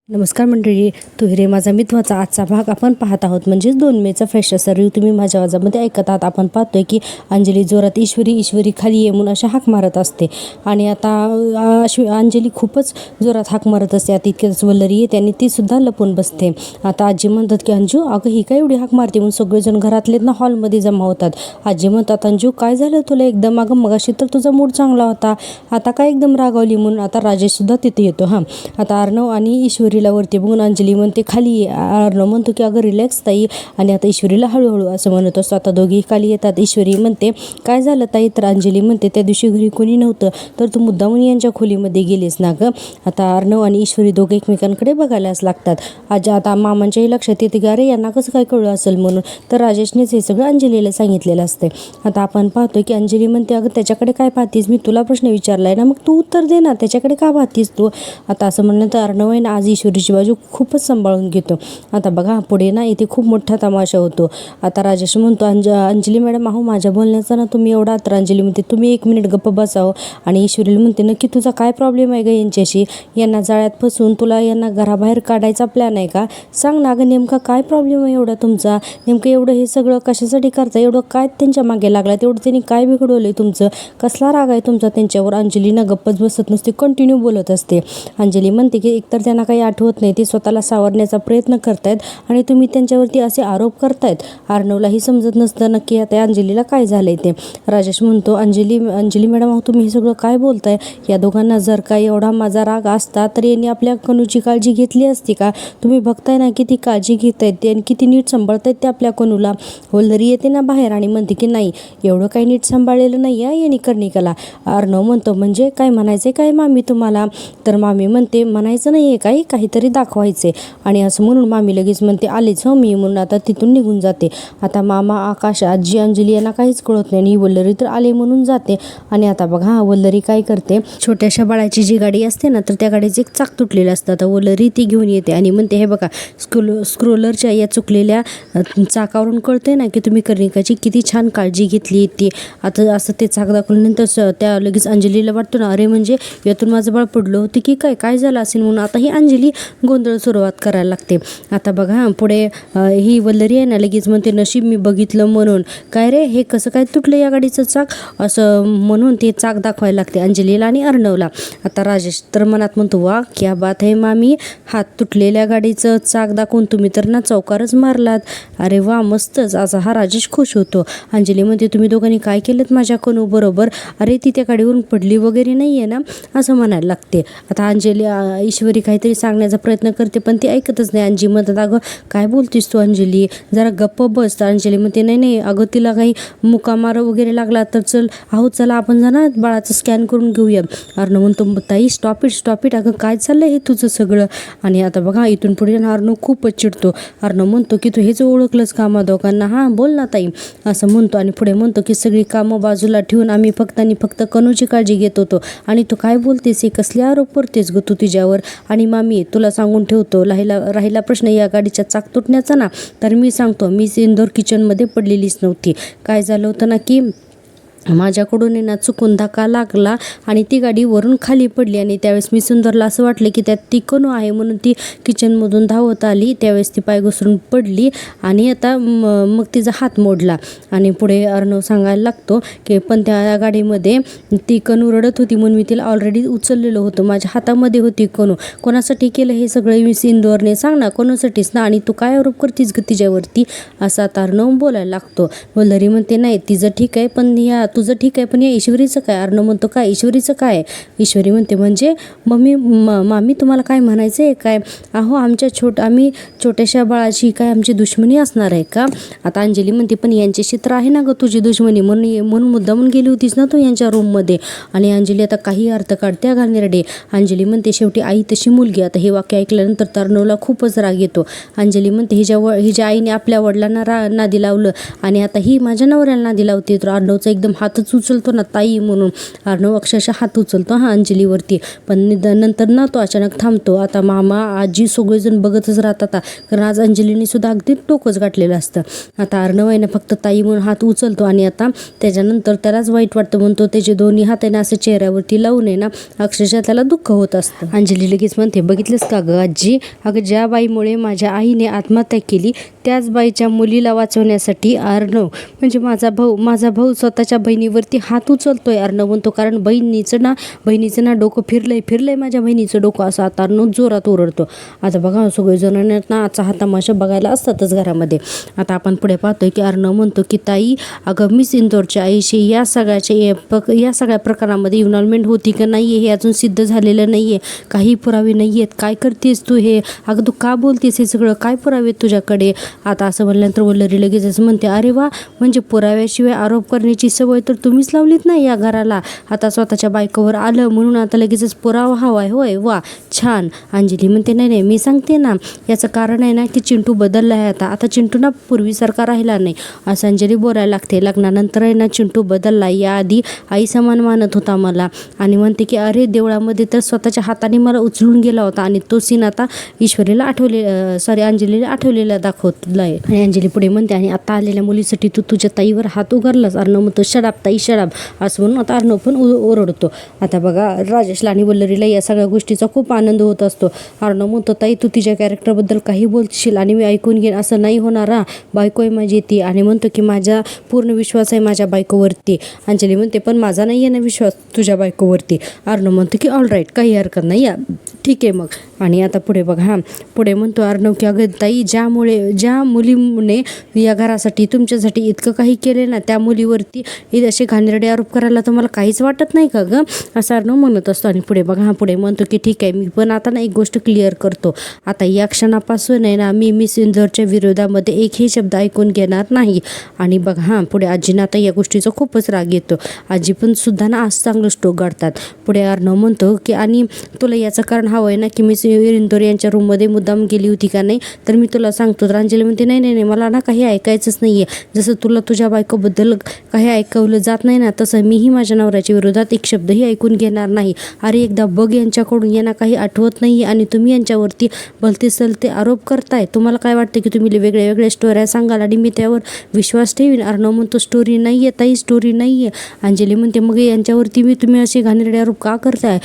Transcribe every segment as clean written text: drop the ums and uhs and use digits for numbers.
नमस्कार मंडळी, तुहिरे माझा मित्वाचा आजचा भाग आपण पाहत आहोत. म्हणजेच 2 मेचा फ्रेश असा रिव्ह्यू तुम्ही माझ्या आवाजामध्ये ऐकत आहात. आपण पाहतोय की अंजली जोरात ईश्वरी खाली ये म्हणून अशा हाक मारत असते. आणि आता अंजली खूपच जोरात हाक मारत असते. आता इतक्याच वल्लरी येते आणि ती सुद्धा लपून बसते. आता आजी म्हणतात की अंजू, अगं ही काय एवढी हाक मारते म्हणून सगळेजण घरातले ना हॉलमध्ये जमा होतात. आजी म्हणतात, अंजू काय झालं तुला एकदम? अगं मगाशी तर तुझा मूड चांगला होता, आता काय एकदम रागावली म्हणून. आता राजेश सुद्धा तिथे येतो. आता अर्णव आणि ईश्वरीला वरती बघून अंजली म्हणते खाली ये. अर्णव म्हणतो की अगं रिलॅक्स ताई, आणि आता ईश्वरीला हळूहळू असं म्हणत असतो. आता दोघी खाली येतात. ईश्वरी म्हणते काय झालं ताई? तर अंजली म्हणते त्या दिवशी घरी कोणी नव्हतं तर तू मुद्दामून यांच्या खोलीमध्ये गेलीस ना गं. आता अर्णव आणि ईश्वरी दोघे एकमेकांकडे बघायलाच लागतात. आता मामांच्याही लक्षात येते की अरे यांना कसं काय कळलं असेल म्हणून. तर राजेशनेच हे सगळं अंजलीला सांगितलेलं असते. आता आपण पाहतोय की अंजली म्हणते अगं त्याच्याकडे काय पाहतीस? मी तुला प्रश्न विचारलाय ना, मग तू उत्तर दे ना, त्याच्याकडे का पाहतीस तू? आता असं म्हणलं तर अर्णव आहे ना आज ईश्वरीची बाजू खूपच सांभाळून घेतो. आता बघा पुढे ना इथे खूप मोठा तमाशा होतो. आता राजेश म्हणतो अंजली मॅडम अहो माझ्या बोलण्याचा ना तुम्ही एवढा. तर अंजली म्हणते तुम्ही 1 मिनिट गप्प बसावं. आणि ईश्वरीला म्हणते नक्की तुझा काय प्रॉब्लेम आहे का यांच्याशी? यांना जाळ्यात फसून तुला यांना घराबाहेर काढायचा प्लॅन आहे का? सांग ना गं, नेमका काय प्रॉब्लेम आहे एवढा तुमचा? नेमकं एवढं हे सगळं कशासाठी करता? एवढं काय त्यांच्या मागे लागला? तेवढं त्यांनी काय बिघडवलं आहे तुमचं? कसला राग आहे तुमचा त्यांच्यावर? अंजलीनं गप्पच बसत नसते, कंटिन्यू बोलत असते. अंजली म्हणते की एकतर त्यांना काही आठवत नाही, ते स्वतःला सावरण्याचा प्रयत्न करतायत आणि तुम्ही त्यांच्यावरती असे आरोप करतायत. अर्णवलाही समजत नसतं नक्की आता अंजलीला काय झालंय ते. राजेश म्हणतो अंजली मॅडम अहो तुम्ही हे सगळं काय बोलताय? या दोघांना जर काय एवढा माझा राग असता तर यांनी आपल्या कनूची काळजी घेतली असती का? तुम्ही बघताय ना किती काळजी घेत आहेत ते आणि किती नीट सांभाळतायत ते आपल्या कनूला. वल्लरी येते ना बाहेर आणि म्हणते की नाही एवढं काही नीट सांभाळलेलं नाही आहे यांनी कर्णिकाला. अर्णव म्हणतो म्हणजे काय म्हणायचं काय मामी तुम्हाला? तर मामी म्हणते म्हणायचं नाही आहे काहीतरी दाखवायचे. आणि असं म्हणून मामी लगेच म्हणते आलेच हो मी, म्हणून आता तिथून निघून जाते. आता मामा, आकाश, आजी, अंजली यांना काहीच कळत नाही आणि वल्लरी तर आले म्हणून जाते. आणि आता बघा वल्लरी काय करते, छोट्याशा बाळाची जी गाडी असते ना तर त्या गाडीचं एक चाक तुटलेलं असतं. आता वल्लरी ती घेऊन येते आणि म्हणते हे बघा स्क्रोलरच्या या चुकलेल्या चाकावरून कळते ना की तुम्ही कर्णिकाची किती छान काळजी घेतली ती. आता असं ते चाक दाखवल्यानंतर त्या लगेच अंजलीला वाटतो ना अरे म्हणजे यातून माझं बाळ पडलं होतं की काय झालं असेल म्हणून. आता ही अंजली गोंधळ सुरुवात करायला लागते. आता बघा पुढे ही वल्लरी आहे ना लगेच म्हणते नशीब मी बघितलं म्हणून. काय रे हे कसं काय तुटलं या गाडीचं चाक? असं म्हणून ते चाक दाखवायला लागते अंजलीला आणि अर्णवला. आता राजेश तर मनात म्हणतो वा क्या बात आहे मामी, हात तुटलेल्या गाडीचं चाक दाखवून तुम्ही तर ना चौकारच मारलात. अरे वा मस्तच. असा हा राजेश खुश होतो. अंजली म्हणते तुम्ही दोघांनी काय केलं माझ्या कनू बरोबर? अरे ती त्या गाडीवरून पडली वगैरे नाही आहे ना असं म्हणायला लागते. आता अंजली ईश्वरी काहीतरी सांगण्याचा प्रयत्न करते पण ती ऐकतच नाही. अंजी म्हणतात अगं काय बोलतीस तू अंजली, जरा गप्प बस. तर अंजली म्हणते नाही अगं तिला काही मुकामार वगैरे लागला तर चला आपण जाणार बाळाचं स्कॅन करून घेऊया. अर्णव म्हणतो ताई स्टॉप इट अगं काय चाललंय हे तुझं सगळं? आणि आता बघा इथून पुढे अर्णव खूपच चिडतो. अर्णव म्हणतो की तू हेच ओळखलंस कामा दोघांना? हां बोल ना ताई असं म्हणतो. आणि पुढे म्हणतो की सगळी कामं बाजूला ठेवून आम्ही फक्त कनूची काळजी घेत होतो आणि तू काय बोलतेस? हे कसले आरोप करतेस ग तू तिच्यावर? आणि मामी तुला सांगून ठेवतो राहिला प्रश्न या गाडीच्या चाक तुटण्याचा ना, तर मी सांगतो मी इंदोर किचनमध्ये पडलेलीच नव्हती. काय झालं होतं ना की माझ्याकडून ना चुकून धक्का लागला आणि ती गाडी वरून खाली पडली आणि त्यावेळेस मी सुंदरला असं वाटलं की त्यात ती कनू आहे म्हणून ती किचनमधून धावत आली. त्यावेळेस ती पाय घसरून पडली आणि आता मग तिचा हात मोडला. आणि पुढे अर्णव सांगायला लागतो की पण त्या गाडीमध्ये ती कनू रडत होती म्हणून मी तिला ऑलरेडी उचललेलं होतं, माझ्या हातामध्ये होती कनू. कोणासाठी केलं हे सगळं मी इंदोरने? सांग ना कोणासाठीच ना, आणि तू काय आरोप करतीस ग तिच्यावरती? असा अर्णव बोलायला लागतो. वल्लरी म्हणते नाही तिचं ठीक आहे पण तुझं ठीक आहे पण या ईश्वरीचं काय? अर्णव म्हणतो काय ईश्वरीचं काय? ईश्वरी म्हणते म्हणजे मामी तुम्हाला काय म्हणायचं आहे काय? अहो आम्ही छोट्याशा बाळाची काय आमची दुश्मनी असणार आहे का? आता अंजली म्हणते पण यांच्याशी तर आहे ना ग तुझी दुश्मनी, म्हणून मुद्दामून गेली होतीस ना तू यांच्या रूममध्ये. आणि अंजली आता काही अर्थ काढते घालणारडे. अंजली म्हणते शेवटी आई तशी मुलगी. आता हे वाक्य ऐकल्यानंतर अर्णवला खूपच राग येतो. अंजली म्हणते हिच्या आईने आपल्या वडिलांना नादी लावलं आणि आता ही माझ्या नवऱ्याला नादी लावते. तर अर्णवचा एकदम हातच उचलतो ना ताई म्हणून, अर्णव अक्षरशः हात उचलतो हा अंजलीवरती. पण नंतर ना तो अचानक थांबतो. आता मामा आजी सगळेजण बघतच राहतात कारण आज अंजलीने सुद्धा अगदी डोकंच गाठलेलं असतं. आता अर्णव आहे ना फक्त ताई म्हणून हात उचलतो आणि आता त्याच्यानंतर त्यालाच वाईट वाटतं म्हणतो. त्याचे दोन्ही हात आहे ना असं चेहऱ्यावरती लावून आहे ना अक्षरशः त्याला दुःख होत असतं. अंजली लगेच म्हणते, बघितलंस का गं आजी, अगं ज्या बाईमुळे माझ्या आईने आत्महत्या केली त्याच बाईच्या मुलीला वाचवण्यासाठी अर्णव म्हणजे माझा भाऊ स्वतःच्या बहिणीवरती हात उचलतोय अर्णव म्हणतो. कारण बहिणीचं ना डोकं फिरलंय माझ्या बहिणीचं डोकं, असं आता अर्णव जोरात ओरडतो. आता बघा सगळेजण ना आजचा हा तमाशा बघायला असतातच घरामध्ये. आता आपण पुढे पाहतोय की अर्णव म्हणतो की ताई, अगं मी इंदोरच्या आईशी या सगळ्या प्रकारामध्ये इन्व्हॉल्वमेंट होती का नाही हे अजून सिद्ध झालेलं नाही आहे. काही पुरावे नाही आहेत. काय करतेस तू हे, अगं तू का बोलतेस हे सगळं, काय पुरावे तुझ्याकडे. आता असं म्हणल्यानंतर वल्लरी लगेच म्हणते, अरे वा, म्हणजे पुराव्याशिवाय आरोप करण्याची सवय तर तुम्हीच लावलीत ना या घराला. आता स्वतःच्या बायकोवर आलं म्हणून आता लगेचच पुरावा हवाय होय, वा छान. अंजली म्हणते, नाही मी सांगते ना, याचं कारण आहे ना की चिंटू बदलला आहे. आता चिंटू ना पूर्वीसारखा राहिला नाही असं अंजली बोलायला लागते. लग्नानंतर आहे ना चिंटू बदलला, याआधी आई समान मानत होता मला. आणि म्हणते की अरे देवळामध्ये तर स्वतःच्या हाताने मला उचलून गेला होता. आणि तो सीन आता अंजलीला आठवलेला दाखवलाय. आणि अंजली पुढे म्हणते, आणि आता आलेल्या मुलीसाठी तू तुझ्या ताईवर हात उगारलास. अर्णव म्हणतो, शडाप ताई शडाप, असं म्हणून आता अर्णव पण ओरडतो. आता बघा राजेशला आणि वल्लरीला या सगळ्या गोष्टीचा खूप आनंद होत असतो. अर्णव म्हणतो, ताई तू तिच्या कॅरेक्टरबद्दल काही बोलशील आणि मी ऐकून घेईन, असं नाही होणार हा, बायको आहे माझी ती. आणि म्हणतो की माझा पूर्ण विश्वास आहे माझ्या बायकोवरती. अंजली म्हणते, पण माझा नाही आहे ना विश्वास तुझ्या बायकोवरती. अर्णव म्हणतो की ऑल राईट, काही हरकत नाही, या ठीक आहे मग. आणि आता पुढे बघा पुढे म्हणतो अर्णव की अगं ताई, ज्या मुलीने या घरासाठी तुमच्यासाठी इतकं काही केले ना, त्या मुलीवरती असे घाणेरडे आरोप करायला तुम्हाला काहीच वाटत नाही का गं, असं अर्णव म्हणत असतो. आणि पुढे बघा पुढे म्हणतो की ठीक आहे, मी पण आता ना एक गोष्ट क्लिअर करतो. आता या क्षणापासून आहे ना मी मिस इंदोरच्या विरोधामध्ये एकही शब्द ऐकून घेणार नाही. आणि बघा पुढे आजीना आता या गोष्टीचा खूपच राग येतो. आजी पण सुद्धा ना आज चांगलं स्टोक गाडतात. पुढे अर्णव म्हणतो की आणि तुला याचं कारण हवं आहे ना की मिस इंदोर यांच्या रूममध्ये मुद्दाम गेली होती का नाही, तर मी तुला सांगतो. तर अंजली म्हणते, नाही मला ना काही ऐकायचंच नाही आहे. जसं तुला तुझ्या बायकोबद्दल काही ऐकवलं जात नाही ना, तसं मीही माझ्या नवऱ्याच्या विरोधात एक शब्दही ऐकून घेणार नाही. अरे एकदा बघ यांच्याकडून, यांना काही आठवत नाही आणि तुम्ही यांच्यावरती भलते सलते आरोप करताय. तुम्हाला काय वाटतं की तुम्ही वेगळ्या स्टोऱ्या सांगाल आणि मी त्यावर विश्वास ठेवीन. अर्णव म्हणतो, स्टोरी नाही आहे ताई, स्टोरी नाही आहे. अंजली म्हणते, मग यांच्यावरती तुम्ही असे घाणेरडे आरोप का करताय.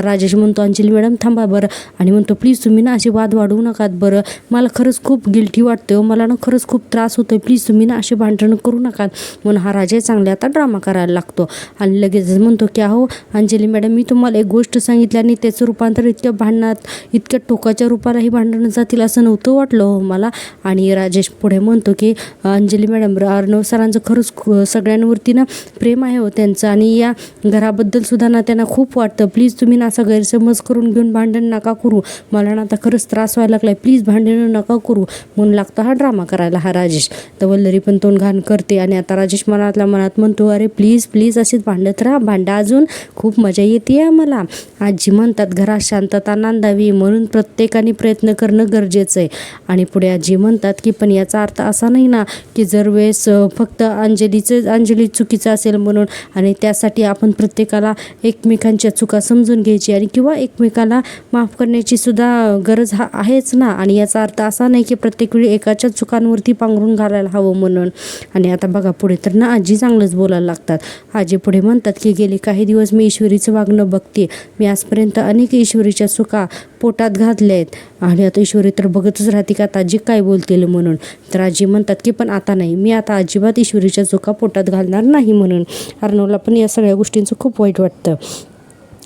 राजेश म्हणतो, अंजली मॅडम थांबा बरं. आणि म्हणतो, प्लीज तुम्ही ना असे वाद वाढवू नकात बरं, मला खरंच खूप गिल्टी वाटतं, मला ना खरंच खूप त्रास होतोय, प्लीज तुम्ही ना असे भांडणं करू नका. म्हणून हा राजा चांगले आता ड्रामा करायला लागतो. आणि लगेच म्हणतो की अहो अंजली मॅडम, मी तुम्हाला एक गोष्ट सांगितली आणि त्याचं रूपांतर इतक्या टोकाच्या रूपालाही भांडणं जातील असं नव्हतं वाटलं हो मला. आणि राजेश पुढे म्हणतो की अंजली मॅडम, अर्णव सरांचं खरंच सगळ्यांवरती ना प्रेम आहे हो त्यांचं, आणि या घराबद्दल सुद्धा ना त्यांना खूप वाटतं. प्लीज तुम्ही ना असा गैरसमज करून घेऊन भांडण नका करू, मला ना आता खरंच त्रास व्हायला लागलाय, प्लीज भांडण नका करू. म्हणून लागतो हा ड्रामा करायला हा राजेश. तर वल्लरी पण तोंड घाण करते. आणि आता राजेश मनातल्या मनात म्हणतो, अरे प्लीज असेच भांडत राहा, भांडा अजून, खूप मजा येते आम्हाला. आजी म्हणतात घरात शांतता नांदावी म्हणून प्रत्येकाने प्रयत्न करणं गरजेचं आहे. आणि पुढे आजी म्हणतात की पण याचा अर्थ असा नाही ना की जर वेळेस फक्त अंजली चुकीचं असेल म्हणून, आणि त्यासाठी आपण प्रत्येकाला एकमेकांच्या चुका समजून घ्यायची आणि किंवा एकमेकाला माफ करण्याची सुद्धा गरज आहेच ना. आणि याचा अर्थ असा नाही की प्रत्येक वेळी एकाच्या चुकांवरती पांघरून घालायला हवं म्हणून. आणि आता बघा पुढे तर ना आजी चांगलंच बोलायला लागतात. आजी पुढे म्हणतात की गेली काही दिवस मी ईश्वरीचं वागणं बघते. मी आजपर्यंत अनेक ईश्वरीच्या चुका पोटात घातल्या आहेत आणि आता ईश्वरी तर बघतच राहते का आता आजी काय बोलतील म्हणून. तर आजी म्हणतात की पण आता नाही, मी आता अजिबात ईश्वरीच्या चुका पोटात घालणार नाही म्हणून. अर्णवला पण या सगळ्या गोष्टींचं खूप वाईट वाटतं.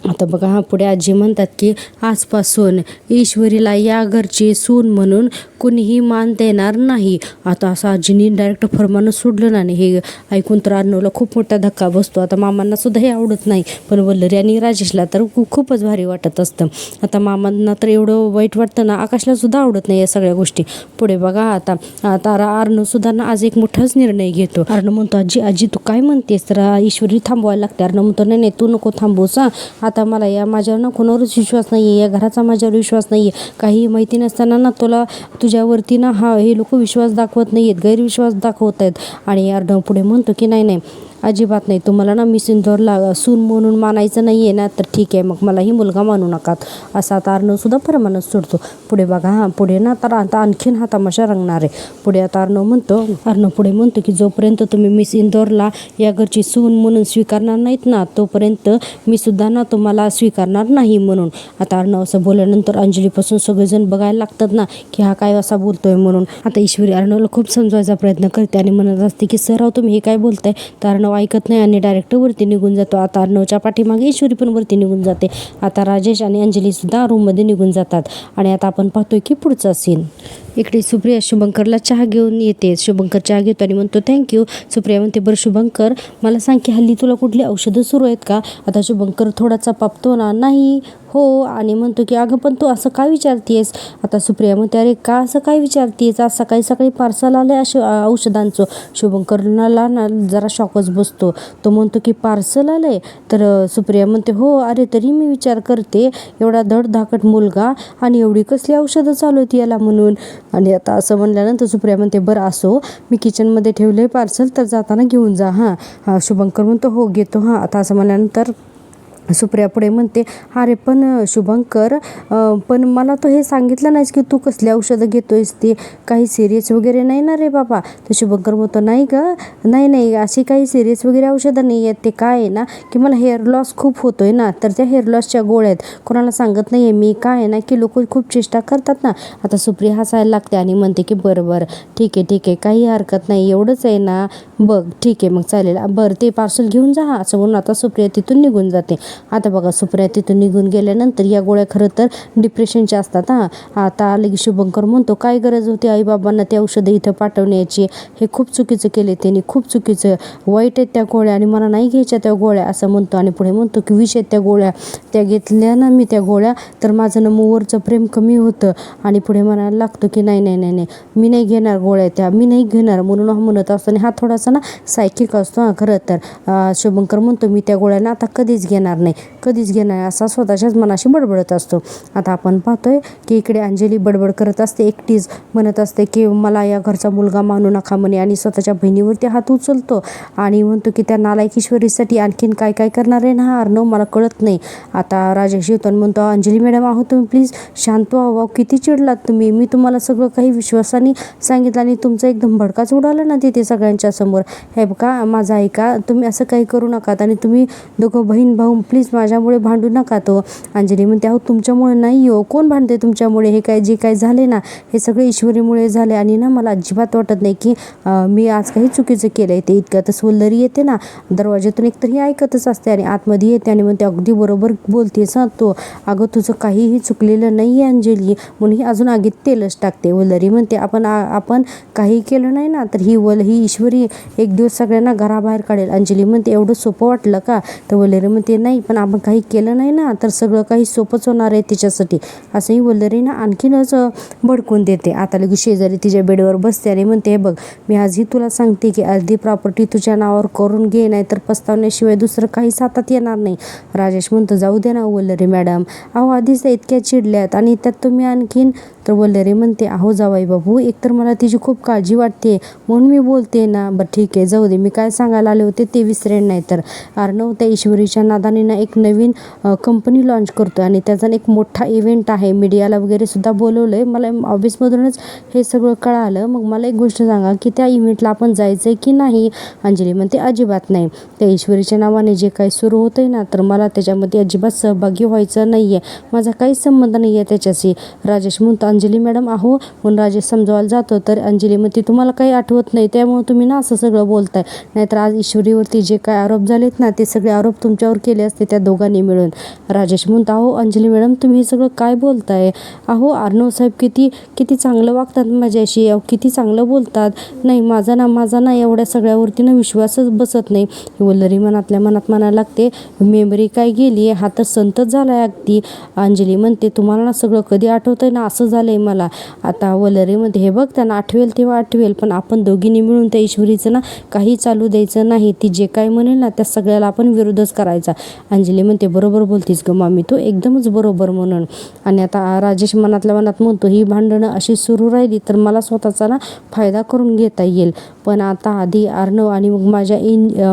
आता बघा पुढे आजी म्हणतात की आजपासून ईश्वरीला या घरची सून म्हणून कुणीही मान देणार नाही. आता असं आजीने डायरेक्ट फरमानं सोडलं ना, हे ऐकून तर अर्णवला खूप मोठा धक्का बसतो. आता मामांना सुद्धा हे आवडत नाही, पण वल्लरी आणि राजेशला तर खूपच भारी वाटत असतं. आता मामांना तर एवढं वाईट वाटतं ना, आकाशला सुद्धा आवडत नाही या सगळ्या गोष्टी. पुढे बघा आता अर्णव सुद्धा ना आज एक मोठाच निर्णय घेतो. अर्णव म्हणतो, आजी तू काय म्हणतेस, तर ईश्वरी थांबवायला लागते. अर्णव म्हणतो, नाही तू नको थांबवूस, आता मला माझ्यावर ना कोणावरच विश्वास नाही आहे, या घराचा माझ्यावर विश्वास नाही आहे. काही माहिती नसताना ना तुझ्यावरती ना हे लोक विश्वास दाखवत नाही आहेत, गैरविश्वास दाखवत आहेत. आणि अर्णव पुढे म्हणतो की नाही अजिबात नाही. तुम्हाला ना मिस इंदौरला सून म्हणून मानायचं नाही आहे ना, तर ठीक आहे, मग मलाही मुलगा मानू नकात, असा आता अर्णवसुद्धा परमानच सोडतो. पुढे बघा पुढे ना तर आता आणखीन हा तमाशा रंगणार आहे. पुढे आता अर्णव पुढे म्हणतो की जोपर्यंत तुम्ही मिस इंदौरला या घरची सून म्हणून स्वीकारणार नाहीत ना, तोपर्यंत मी सुद्धा ना तुम्हाला स्वीकारणार नाही म्हणून. आता अर्णव असं बोलल्यानंतर अंजलीपासून सगळेजण बघायला लागतात ना की हा काय असा बोलतोय म्हणून. आता ईश्वरी अर्णवला खूप समजवायचा प्रयत्न करते आणि म्हणत असते की सर तुम्ही हे काय बोलताय. तर अर्णव ऐकत नाही आणि डायरेक्ट वरती निघून जातो. आता अर्णवच्या पाठीमागे ईश्वरी पण वरती निघून जाते. आता राजेश आणि अंजली सुद्धा रूममध्ये निघून जातात. आणि आता आपण पाहतोय की पुढचा सीन. इकडे सुप्रिया शुभंकरला चहा घेऊन येते. शुभंकर चहा घेतो आणि म्हणतो थँक्यू. सुप्रिया म्हणते बरं शुभंकर, मला सांग की हल्ली तुला कुठली औषधं सुरू आहेत का. आता शुभंकर थोडासा पापतो ना, नाही हो, आणि म्हणतो की अगं पण तू असं काय विचारतेस. आता सुप्रिया म्हणते अरे का असं काय विचारतेस, आज सकाळी सकाळी पार्सल आलं आहे औषधांचं. शुभंकरला ना जरा शॉकच बसतो. तो म्हणतो की पार्सल आलं आहे. तर सुप्रिया म्हणते हो, अरे तरी मी विचार करते एवढा धडधाकट मुलगा आणि एवढी कसली औषधं चालू आहेत याला म्हणून. आणि आता असं म्हणल्यानंतर सुप्रिया म्हणते बरं असो, मी किचनमध्ये ठेवलं आहे पार्सल, तर जाताना घेऊन जा. हां शुभंकर म्हणतो हो घेतो. हां आता असं म्हणल्यानंतर सुप्रिया पुढे म्हणते अरे पण शुभंकर, पण मला तो हे सांगितलं नाहीस की तू कसली औषधं घेतोयस, ते काही सिरियस वगैरे नाही ना रे बाबा. तर शुभंकर म्हणतो नाही गं, नाही अशी काही सिरियस वगैरे औषधं नाही आहेत. ते काय आहे ना की मला हेअर लॉस खूप होतोय ना, तर त्या हेअर लॉसच्या गोळ्या आहेत, कोणाला सांगत नाही आहे मी. काय आहे ना की लोक खूप चेष्टा करतात ना. आता सुप्रिया हसायला लागते आणि म्हणते की बरं ठीक आहे, काही हरकत नाही, एवढंच आहे ना, बघ ठीक आहे मग चालेल, बरं ते पार्सल घेऊन जा. असं म्हणून आता सुप्रिया तिथून निघून जाते. आता बघा सुप्रिया तिथून निघून गेल्यानंतर या गोळ्या खरं तर डिप्रेशनच्या असतात. आता आलं की शुभंकर म्हणतो काय गरज होती आईबाबांना ते औषधं इथं पाठवण्याची, हे खूप चुकीचं केले त्यांनी, खूप चुकीचं, वाईट आहेत त्या गोळ्या आणि मला नाही घ्यायच्या त्या गोळ्या, असं म्हणतो. आणि पुढे म्हणतो की विष आहेत त्या गोळ्या, त्या घेतल्या ना मी त्या गोळ्या तर माझं ना मूवरचं प्रेम कमी होतं. आणि पुढे म्हणायला लागतो की नाही मी नाही घेणार गोळ्या त्या, मी नाही घेणार म्हणून म्हणत असतो. आणि हा थोडासा ना सायकिक असतो खरं तर. शुभंकर म्हणतो मी त्या गोळ्यांना आता कधीच घेणार असा स्वतःच्याच मनाशी बडबडत असतो. आता आपण पाहतोय की इकडे अंजली बडबड करत असते एकटीच, म्हणत असते की मला या घरचा मुलगा मानू नका म्हणे, आणि स्वतःच्या बहिणीवरती हात उचलतो आणि म्हणतो की त्या नालायक ईश्वरीसाठी आणखीन काय करणार आहे ना अर्णव, मला कळत नाही. आता राजेश येतो आणि म्हणतो अंजली मॅडम आहो तुम्ही प्लीज शांत व्हा, किती चिडलात तुम्ही, मी तुम्हाला सगळं काही विश्वासाने सांगितलं आणि तुमचा एकदम भडकाच उडाला ना तिथे सगळ्यांच्या समोर. हे बघा माझं ऐका, तुम्ही असं काही करू नका आणि तुम्ही दोघं बहीण भाऊ प्लीज माझ्यामुळे भांडू नका. तो अंजली म्हणते अहो तुमच्यामुळे नाही हो, कोण भांडते तुमच्यामुळे, हे जे काय झाले ना हे सगळे ईश्वरीमुळे झाले. आणि ना मला अजिबात वाटत नाही की मी आज काही चुकीचं केलं आहे. ते इतक्यातच वल्लरी येते ना दरवाज्यातून, एकतर ही ऐकतच असते आणि आतमध्ये येते आणि म्हणते अगदी बरोबर बोलतेस तो, अगं तुझं काहीही चुकलेलं नाही आहे अंजली, म्हणून ही अजून आगीत तेलच टाकते. वल्लरी म्हणते आपण काही केलं नाही ना तर ही ईश्वरी एक दिवस सगळ्यांना घराबाहेर काढेल. अंजली म्हणते एवढं सोपं वाटलं का. तर वल्लरी म्हणते नाही, पण आपण काही केलं नाही ना तर सगळं काही सोपंच होणार आहे तिच्यासाठी, असंही वल्लरी ना आणखीनच भडकून देते. आता लगेच शेजारी तिच्या बेडवर बसते आणि म्हणते हे बघ मी आजही तुला सांगते की अर्धी प्रॉपर्टी तुझ्या नावावर करून घे, नाही तर पस्तावण्याशिवाय दुसरं काहीच हातात येणार नाही. राजेश म्हणतो जाऊ दे ना वल्लरी मॅडम, अहो आधीच इतक्या चिडल्यात आणि त्यात तुम्ही आणखीन. तर वल्लरी म्हणते अहो जावाई बाबू, एकतर मला तिची खूप काळजी वाटते म्हणून मी बोलते ना. बरं ठीक आहे जाऊ दे, मी काय सांगायला आले होते ते विसरेन. नाही तर अर्णव त्या ईश्वरीच्या नादाने ना एक नवीन कंपनी लॉन्च करतो आणि त्याचा एक मोठा इव्हेंट आहे, मीडियाला वगैरे सुद्धा बोलवलं आहे. मला ऑफिसमधूनच हे सगळं कळालं. मग मला एक गोष्ट सांगा की त्या इव्हेंटला आपण जायचं आहे की नाही. अंजली म्हणते अजिबात नाही, त्या ईश्वरीच्या नावाने जे काही सुरू होतं आहे ना तर मला त्याच्यामध्ये अजिबात सहभागी व्हायचं नाही आहे, माझा काहीच संबंध नाही आहे त्याच्याशी. राजेश म्हणतो अंजली मॅडम आहो, म्हणून राजेश समजवायला जातो. तर अंजली म्हणते तुम्हाला काही आठवत नाही त्यामुळे तुम्ही ना असं सगळं बोलताय, नाहीतर आज ईश्वरीवरती जे काय आरोप झालेत ना ते सगळे आरोप तुमच्यावर केले असते त्या दोघांनी मिळून. राजेश म्हणतो अहो अंजली मॅडम तुम्ही हे सगळं काय बोलताय, अहो अर्णव साहेब किती चांगलं वागतात माझ्याशी, किती चांगलं बोलतात, नाही माझा ना एवढ्या सगळ्यावरती ना विश्वासच बसत नाही. वल्लरी मनातल्या मनात म्हणायला लागते मेमरी काय गेली, हा तर संतच झाला आहे अगदी. अंजली म्हणते तुम्हाला ना सगळं कधी आठवतंय ना असं झालं आलं आहे मला. आता वलरीमध्ये हे बघ त्यांना आठवेल तेव्हा आठवेल, पण आपण दोघींनी मिळून त्या ईश्वरीचं ना काही चालू द्यायचं नाही. ती जे काय म्हणेल ना त्या सगळ्याला आपण विरोधच करायचा. अंजली म्हणते बरोबर बोलतीस ग मामी तू, एकदमच बरोबर म्हणून. आणि आता राजेश मनातल्या मनात म्हणतो ही भांडणं अशी सुरू राहिली तर मला स्वतःचा ना फायदा करून घेता येईल. पण आता आधी अर्णव आणि मग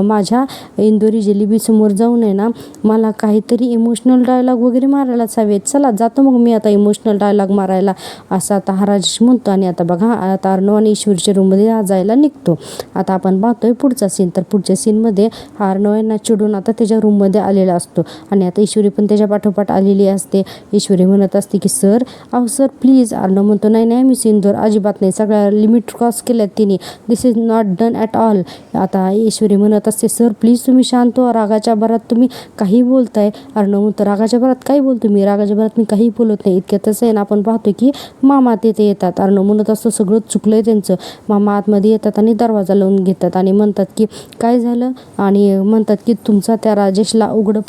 माझ्या इंदोरी जिलेबीसमोर जाऊन आहे ना मला काहीतरी इमोशनल डायलॉग वगैरे मारायलाच हवेत. चला जातो मग मी आता इमोशनल डायलॉग मारायला, असं आता हा राजेश म्हणतो. आणि आता बघा आता अर्णव आणि ईश्वरीच्या रूममध्ये जायला निघतो. आता आपण पाहतोय पुढचा सीन. तर पुढच्या सीनमध्ये अर्णव यांना चिडून आता त्याच्या रूममध्ये आलेला असतो आणि आता ईश्वरी पण त्याच्या पाठोपाठ आलेली असते. ईश्वरी म्हणत असते की सर अहो सर प्लीज. अर्णव म्हणतो नाही नाही मी सिंदूर अजिबात नाही, सगळ्या लिमिट क्रॉस केल्यात तिने, this is not done at all. आता ईश्वरी म्हणत असते सर प्लीज तुम्ही शांत व्हा, रागाच्या भरात तुम्ही काही बोलताय. अर्णव म्हणतो रागाच्या भरात काही बोलतो मी, रागाच्या भरात मी काही बोलत नाही. इतक्यातच आहे ना आपण पाहतोय की मामा तिथे येतात. अर्णव म्हणत असतो सगळं चुकलंय त्यांचं. मामा आतमध्ये येतात आणि दरवाजा लावून घेतात आणि म्हणतात की काय झालं, आणि म्हणतात की तुमचा त्या राजेशला उघडा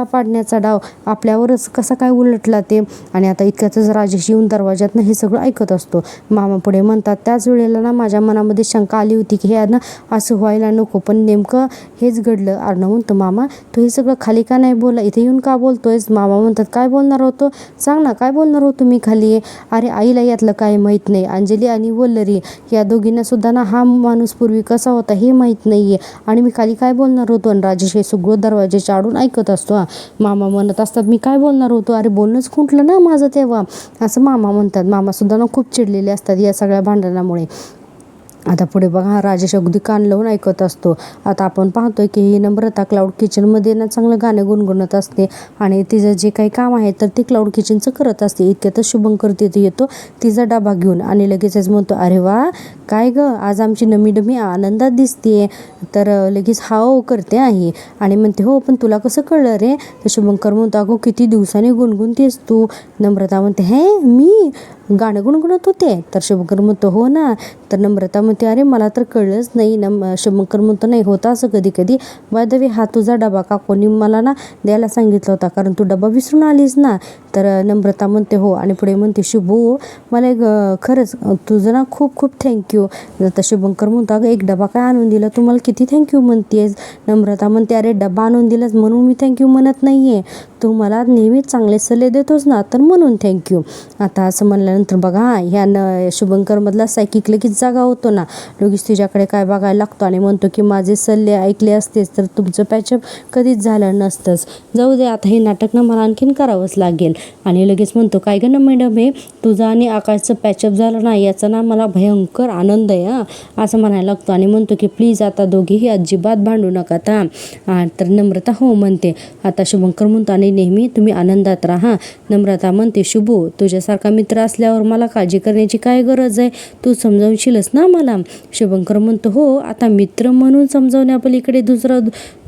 पाडण्याचा डाव आपल्यावरच कसा काय उलटला ते. आणि आता इतक्यातच राजेश येऊन दरवाज्यातनं हे सगळं ऐकत असतो. मामा पुढे म्हणतात त्याच वेळेला ना माझ्या मनामध्ये शंका आली होती की हे ना असं व्हायला नको, पण नेमकं हेच घडलं. अर्णव म्हणतो मामा तू हे सगळं खाली का नाही बोला, इथे येऊन का बोलतोयस. मामा म्हणतात काय बोलणार होतो सांग ना, काय बोलणार होतो मी खाली. अरे आईला यातलं काय माहीत नाही. अंजली आणि वल्लरी या दोघींना सुद्धा ना हा माणूस पूर्वी कसा होता हे माहीत नाही आहे, आणि मी खाली काय बोलणार होतो. आणि राजेश हे सगळं दरवाजे आडून ऐकत असतो. मामा म्हणत असतात मी काय बोलणार होतो, अरे बोलणंच खुंटलं ना माझं तेव्हा, असं मामा म्हणतात. मामासुद्धा ना खूप चिडलेले असतात या सगळ्या भांडणामुळे. आता पुढे बघा राजेश अगदी कान लावून ऐकत असतो. आता आपण पाहतोय की ही नम्रता क्लाउड किचनमध्ये ना चांगलं गाणं गुणगुणत असते आणि तिचं जे काही काम आहे तर ते क्लाउड किचनचं करत असते. इतक्यातच शुभंकर तिथे येतो तिचा डबा घेऊन आणि लगेचच म्हणतो अरे वा काय ग आज आमची नमी आनंदात दिसते. तर लगेच हाव करते आहे आणि म्हणते हो पण तुला कसं कळलं रे. तर शुभंकर म्हणतो अगो किती दिवसांनी गुणगुणतेस तू. नम्रता म्हणते हे मी गाणं गुणगुणत होते. तर शुभंकर म्हणतो हो ना. तर नम्रता म्हणते अरे मला तर कळलंच नाही. शुभंकर म्हणतो नाही होता असं कधी कधी. बाय द वे हा तुझा डबा का कोणी मला ना द्यायला सांगितला होता कारण तू डबा विसरून आलीस ना. तर नम्रता म्हणते हो आणि पुढे म्हणते शुभू मला एक खरंच तुझं ना खूप खूप थँक्यू. तर शुभंकर म्हणतो अगं एक डबा काय आणून दिला तू मला किती थँक्यू म्हणतेस. नम्रता म्हणते अरे डबा आणून दिलास म्हणून मी थँक्यू म्हणत नाही आहे, तू मला नेहमीच चांगले सल्ले देतोस ना तर म्हणून थँक्यू. आता असं म्हणल्यानंतर बघा ह्या शुभंकरमधला सायकिक लगेच जागा होतो ना. लगेच तिच्याकडे काय बघायला लागतो आणि म्हणतो की माझे सल्ले ऐकले असतेच तर तुमचं पॅचअप कधीच झालं नसतंच. जाऊ दे आता हे नाटक ना मला आणखीन करावंच लागेल. आणि लगेच म्हणतो काय गं ना मॅडम हे तुझं आणि आकाशचं पॅचअप झालं ना याचा ना मला भयंकर आनंद आहे असं म्हणायला लागतो. आणि म्हणतो की प्लीज आता दोघीही अजिबात भांडू नका आता. तर नम्रता हो म्हणते. आता शुभंकर म्हणतो आणि नेहमी तुम्ही आनंदात राहा. नम्रता म्हणते शुभू तुझ्यासारखा मित्र असल्यावर मला काळजी करण्याची काय गरज आहे, तू समजावशीलच ना मला. शुभंकर म्हणतो हो आता मित्र म्हणून समजावण्यापलीकडे दुसरा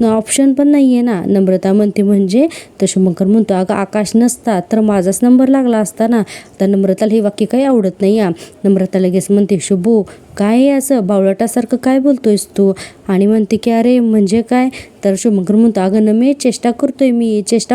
ऑप्शन पण नाही आहे ना. नम्रता म्हणते म्हणजे. तर शुभंकर म्हणतो अगं आकाश नसता तर माझाच नंबर लागला असता ना. तर नम्रताला हे वाक्य काही आवडत नाही. नम्रता लगेच म्हणते शुभू काय आहे असं बावळटासारखं काय बोलतोयस तू. आणि म्हणते की अरे म्हणजे काय. तर शुभंकर म्हणतो अगं मी चेष्टा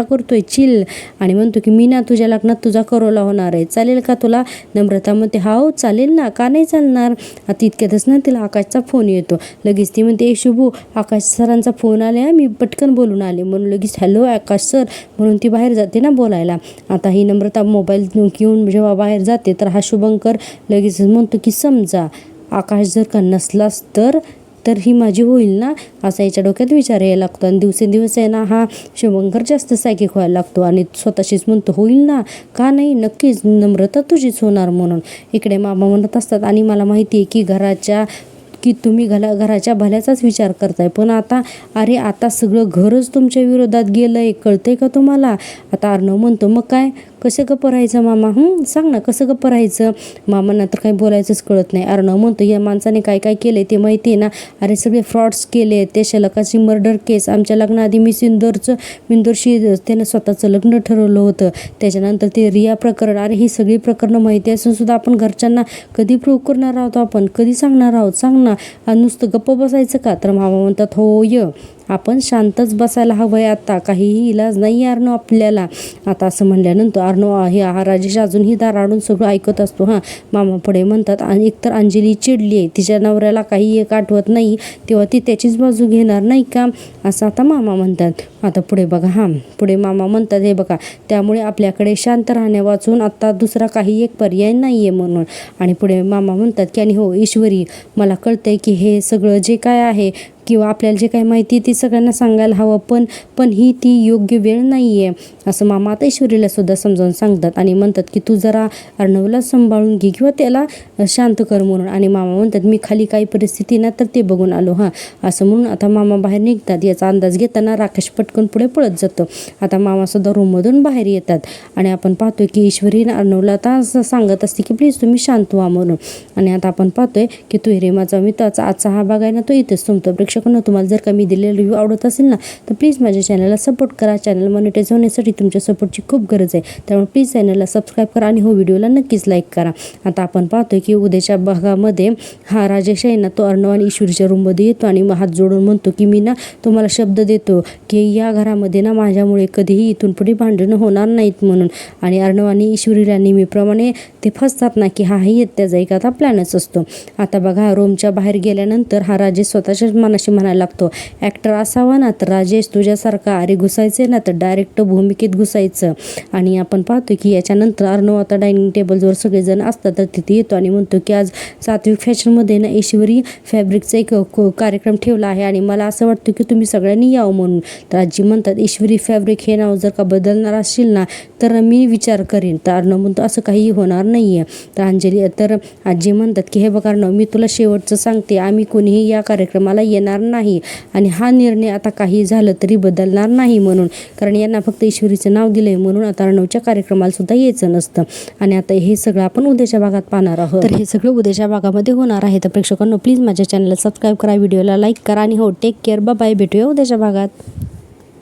करतोय चिल. आणि म्हणतो की मी ना तुझ्या लग्नात तुझा करोला होणार आहे चालेल का तुला. नम्रता म्हणते हाव चालेल ना का नाही चालणार. आता इतक्यातच ना तिला आकाशचा फोन येतो. लगेच ती म्हणते शुभू आकाश सरांचा फोन आले मी पटकन बोलून आले म्हणून लगेच हॅलो आकाश सर म्हणून ती बाहेर जाते ना बोलायला. आता ही नम्रता मोबाईल घेऊन जेव्हा बाहेर जाते तर हा शुभंकर लगेच म्हणतो की समजा आकाश जर का नसलास तर ही माझी होईल ना असा याच्या डोक्यात विचार यायला लागतो. आणि दिवसेंदिवस आहे ना हा शुभंकर जास्त सायकिक व्हायला लागतो आणि स्वतःशीच म्हणतो होईल ना का नाही नक्कीच नम्रता तुझीच होणार म्हणून. इकडे मामा म्हणत असतात आणि मला माहिती आहे की तुम्ही घराच्या भल्याचाच विचार करताय पण आता सगळं घरच तुमच्या विरोधात गेलंय कळतंय का तुम्हाला. आता अर्णव म्हणतो मग काय कसं गप्प राहायचं मामा सांग ना कसं गप्प राहायचं. मामांना तर काही बोलायचंच कळत नाही. अर्णव म्हणतो या माणसाने काय काय केले ते माहिती आहे ना. अरे सगळे फ्रॉड्स केले. ते शलकाची मर्डर केस आमच्या लग्नाआधी मिंदोरशी त्यानं स्वतःचं लग्न ठरवलं होतं. त्याच्यानंतर ते रिया प्रकरण अरे ही सगळी प्रकरणं माहिती असून सुद्धा आपण घरच्यांना कधी प्रूव्ह करणार आहोत आपण कधी सांगणार आहोत सांग ना नुसतं गप्प बसायचं का. तर मामा म्हणतात हो आपण शांतच बसायला हवं आहे, आता काहीही इलाज नाही आहे अर्णव आपल्याला. आता असं म्हणल्यानंतर अर्णव हा राजेश अजूनही दाराडून सगळं ऐकत असतो. मामा पुढे म्हणतात, आणि एकतर अंजली चिडली आहे, तिच्या नवऱ्याला काही एक आठवत नाही, तेव्हा ती त्याचीच बाजू घेणार नाही का, असं आता मामा म्हणतात. आता पुढे बघा, पुढे मामा म्हणतात, हे बघा त्यामुळे आपल्याकडे शांत राहण्या वाचून आता दुसरा काही एक पर्याय नाही आहे म्हणून. आणि पुढे मामा म्हणतात की आणि हो ईश्वरी, मला कळतंय की हे सगळं जे काय आहे किंवा आपल्याला जे काही माहिती ती सगळ्यांना सांगायला हवं, पण ही ती योग्य वेळ नाही आहे, असं मामा आता ईश्वरीला सुद्धा समजावून सांगतात. आणि म्हणतात की तू जरा अर्णवला सांभाळून घे किंवा त्याला शांत कर म्हणून. आणि मामा म्हणतात, मी खाली काही परिस्थिती ना तर ते बघून आलो असं म्हणून आता मामा बाहेर निघतात. याचा अंदाज घेताना राकेश पटकन पुढे पळत जातो. आता मामासुद्धा रूममधून बाहेर येतात आणि आपण पाहतोय की ईश्वरी अर्णवला आता असं सांगत असते की प्लीज तुम्ही शांत व्हा म्हणून. आणि आता आपण पाहतोय की तू रे माझा मित्राचा आजचा हा भाग आहे ना तो इथेच संपतो. प्रेक्षकांना तुम्हाला जर का मी दिलेला रिव्ह्यू आवडत असेल ना तर प्लीज माझ्या चॅनलला सपोर्ट करा. चॅनल मॉनिटाईज होण्यासाठी तुमच्या सपोर्टची खूप गरज आहे, त्यामुळे प्लीज चॅनलला सबस्क्राईब करा आणि हो व्हिडिओला नक्कीच लाईक करा. आता आपण पाहतोय की उद्याच्या भागामध्ये राजेश आहे ना तो अर्णव आणि ईश्वरीच्या रूममध्ये येतो आणि हात जोडून म्हणतो की मी ना तुम्हाला शब्द देतो की या घरामध्ये ना माझ्यामुळे कधीही इथून पुढे भांडणं होणार नाहीत म्हणून. आणि अर्णव आणि ईश्वरीला नेहमीप्रमाणे ते फसतात ना की हाही त्याचा एक आता प्लॅनच असतो. आता बघा रूमच्या बाहेर गेल्यानंतर राजेश स्वतःच्याच मनाशी म्हणायला लागतो, ॲक्टर असावा ना तर राजेश तुझ्यासारखा अरे घुसायचे ना तर डायरेक्ट भूमिकेत घुसायचं. आणि आपण पाहतो की याच्यानंतर अर्णव आता डायनिंग टेबलवर सगळेजण असतात तर तिथे येतो आणि म्हणतो की आज सात्विक फॅशनमध्ये ना ईश्वरी फॅब्रिकचा एक कार्यक्रम ठेवला आहे आणि मला असं वाटतं की तुम्ही सगळ्यांनी यावं म्हणून. तर आजी म्हणतात, ईश्वरी फॅब्रिक हे नाव जर का बदलणार असशील ना तर मी विचार करेन. तर अर्णव म्हणतो असं काही होणार नाही आहे. तर आजी म्हणतात की हे बघा अर्णव, मी तुला शेवटचं सांगते, आम्ही कोणीही या कार्यक्रमाला येणार नाही आणि हा निर्णय आता काही झालं तरी बदलणार नाही म्हणून, कारण यांना फक्त ईश्वरीचं नाव दिलंय म्हणून आता अर्णवच्या कार्यक्रमाला सुद्धा यायचं नसतं. आणि आता हे सगळं आपण उद्याच्या भागात पाहणार आहोत. तर हे सगळं उद्याच्या भागामध्ये होणार आहे. तर प्रेक्षकांनो प्लीज माझ्या चॅनलला सबस्क्राईब करा, व्हिडिओला लाईक करा आणि हो टेक केअर, बाय, भेटूया उद्याच्या भागात.